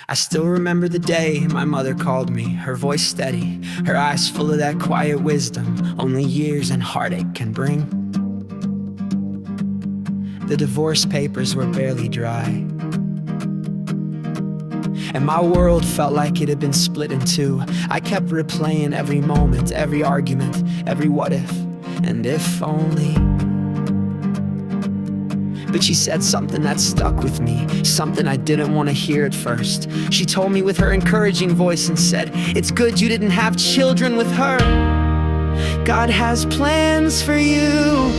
I still remember the day my mother called me, her voice steady, her eyes full of that quiet wisdom only years and heartache can bring. The divorce papers were barely dry, and my world felt like it had been split in two. I kept replaying every moment, every argument, every what if, and if only. But she said something that stuck with me, something I didn't want to hear at first. She told me with her encouraging voice and said, "It's good you didn't have children with her. God has plans for you."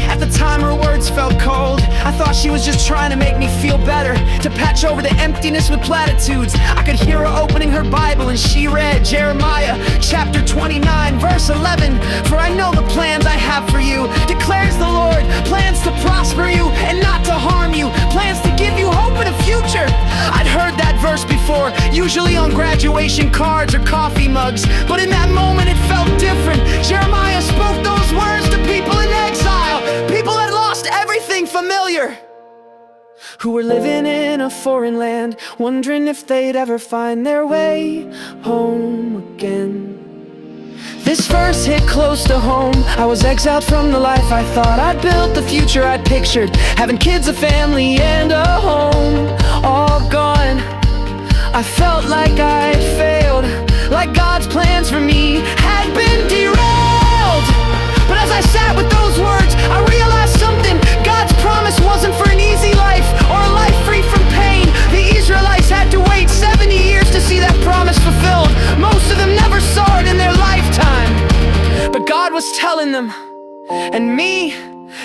At the time her words felt cold. I thought she was just trying to make me feel better, to patch over the emptiness with platitudes. I could hear her opening her Bible and she read Jeremiah chapter 29 verse 11. "For I know the plans I have for you, declares the Lord, plans to prosper you and not to harm you, plans to give you hope and a future." I'd heard that verse before, usually on graduation cards or coffee mugs, but in that moment it felt different. Jeremiah spoke those words to people in exile, people that lost everything familiar, who were living in a foreign land, wondering if they'd ever find their way home again. This verse hit close to home. I was exiled from the life I thought I'd built, the future I'd pictured, having kids, a family, and a home, all gone. I felt like I'd failed, like God's plans for me had been derailed. But as I sat with those words, I realized something. God's promise wasn't for an easy life or a life free from pain. The Israelites had to wait 70 years to see that promise fulfilled. Most of them never saw it in their lifetime. But God was telling them, and me,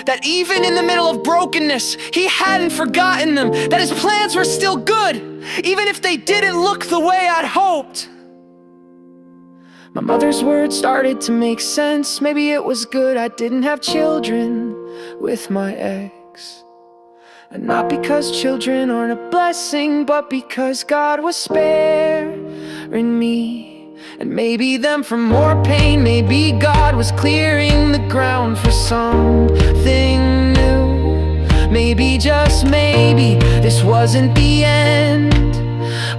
that even in the middle of brokenness, He hadn't forgotten them, that His plans were still good, even if they didn't look the way I'd hoped. My mother's words started to make sense. Maybe it was good I didn't have children with my ex. And not because children aren't a blessing, but because God was sparing me and maybe them from more pain. Maybe God was clearing the ground for something new. Maybe, just maybe, this wasn't the end,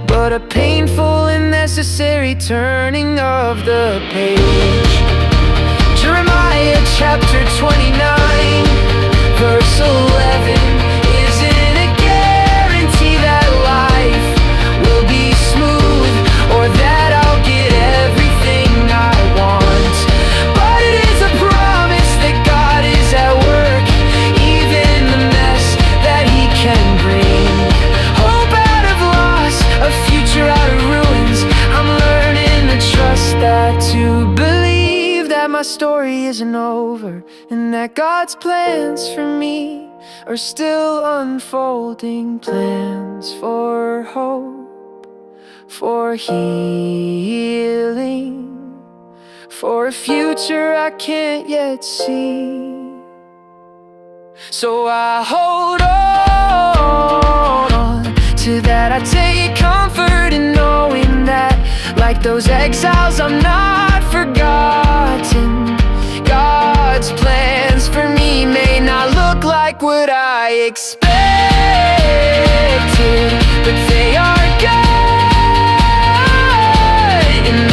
but a painful and necessary turning of the page. Jeremiah chapter 29 verse 11. Isn't a guarantee that life will be smooth, or that I'll get everything I want, but it is a promise that God is at work, even the mess that He can bring. Hope out of loss, a future out of ruins. I'm learning to trust that, to believe that my story isn't over, and that God's plans for me are still unfolding. Plans for hope, for healing, for a future I can't yet see. So I hold on to that. I take comfort in knowing that, like those exiles, I'm not forgotten. God's plans for me may not look like what I expected, but they are good, and